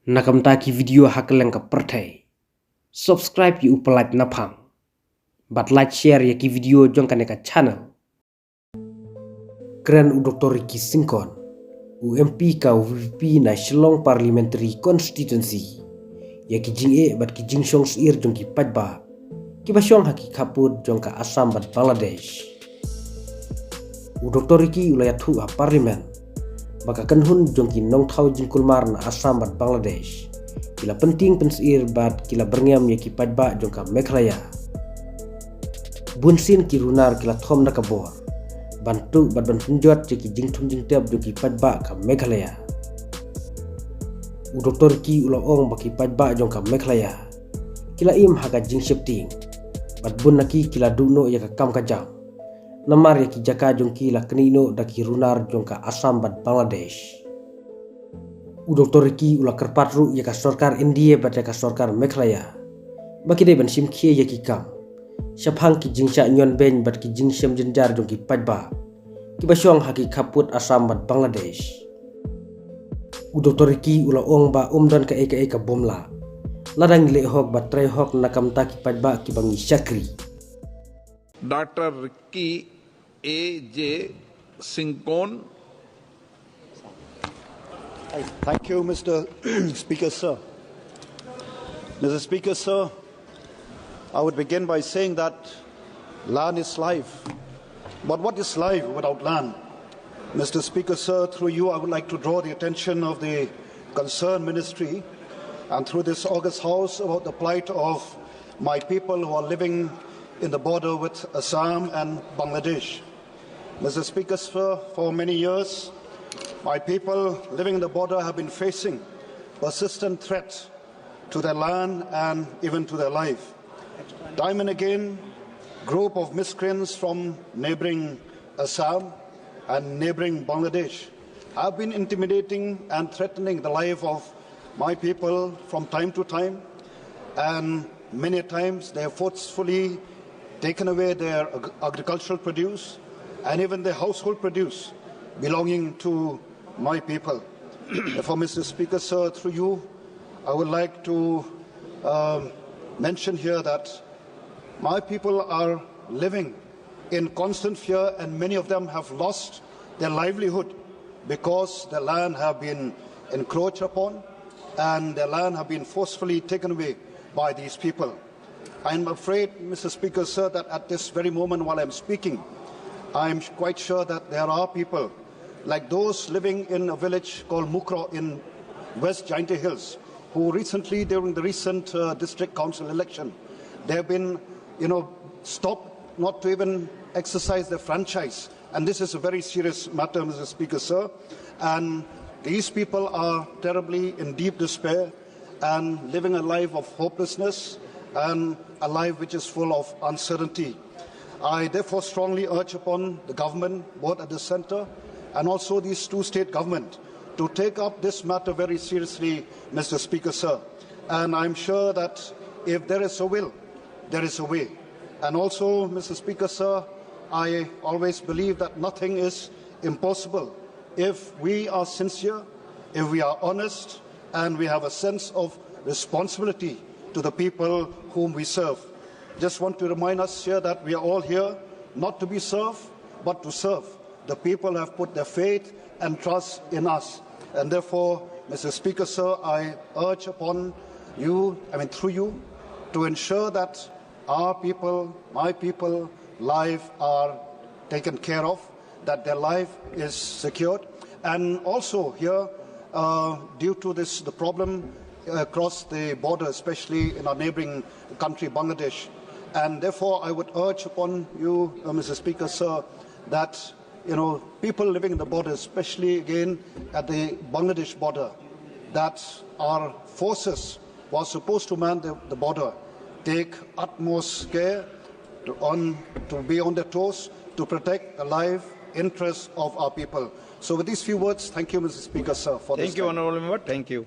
Nakamtaki video hakeleng ka perthai. Subscribe yu Pyllait Naphang. But like share ya ki video jong kaneka channel. Keren u Dr. Ricky Singkon. U MP ka u VP na Shillong Parliamentary Constituency. Ya ki jing'e bat ki jingshong sir jong ki Paitbah. Ki basyong haki Khappud jong ka Assam bat Bangladesh. U Dr. Ricky u ïathuh ha parlimen. Baka kanhun jong ki nong thau jingkulmar na Assam bat Bangladesh. Kila penting pensir bat kila byrngem ya ki Paitbah jong ka Meghalaya. Bunsin ki runar kila thom na kabor. Bantu bat ban penjot ki jingthum jingtep jong ki Paitbah ka Meghalaya. U Dr. Ricky ulaong baki Paitbah jong ka Meghalaya. Kila im haga jingshepting. Bat bun naki kila duno ya ka kam ka jam. Namar ya ki jaka jong kila kenino daki runar jong ka Assam bat Bangladesh. U Dr. Ricky ula kerpatru ya ka sarkar India bat ya ka sarkar Meghalaya. Baki de ban simkhie ya ki kam. Naphang ki jingshah nyon ben bat ki jingshem jenjar jong ki Paitbah. Ki basyong haki Khappud Assam bat Bangladesh. U Dr. Ricky ula ong ba dan ka eka eka bomla. Ladang le hok bat trai hok nakam ta ki Paitbah ki bangi syakri. Dr. Ricky A.J. Singkon. Thank you, Mr. Speaker, sir. Mr. Speaker, sir, I would begin by saying that land is life. But what is life without land? Mr. Speaker, sir, through you, I would like to draw the attention of the concerned ministry and through this august house about the plight of my people who are living in the border with Assam and Bangladesh. Mr. Speaker, sir, for many years, my people living in the border have been facing persistent threat to their land and even to their life. Time and again, group of miscreants from neighboring Assam and neighboring Bangladesh have been intimidating and threatening the life of my people from time to time, and many times they have forcefully taken away their agricultural produce and even their household produce belonging to my people. Therefore, Mr. Speaker, sir, through you, I would like to mention here that my people are living in constant fear, and many of them have lost their livelihood because their land have been encroached upon and their land have been forcefully taken away by these people. I am afraid, Mr. Speaker, sir, that at this very moment while I am speaking, I am quite sure that there are people like those living in a village called Kumno in West Jaintia Hills, who recently, during the recent district council election, they have been, stopped not to even exercise their franchise. And this is a very serious matter, Mr. Speaker, sir. And these people are terribly in deep despair and living a life of hopelessness and a life which is full of uncertainty. I therefore strongly urge upon the government, both at the centre and also these two state governments, to take up this matter very seriously, Mr. Speaker, sir. And I'm sure that if there is a will, there is a way. And also, Mr. Speaker, sir, I always believe that nothing is impossible if we are sincere, if we are honest, and we have a sense of responsibility to the people whom we serve. Just want to remind us here that we are all here not to be served, but to serve. The people have put their faith and trust in us. And therefore, Mr. Speaker, sir, I urge upon you, through you, to ensure that our people, my people, life are taken care of, that their life is secured. And also here, due to the problem across the border, especially in our neighboring country, Bangladesh. And therefore, I would urge upon you, Mr. Speaker, sir, that people living in the border, especially again at the Bangladesh border, that our forces who are supposed to man the border take utmost care to be on their toes to protect the life interests of our people. So with these few words, thank you, Mr. Speaker, sir, for this. Thank you, Honourable Member. Thank you.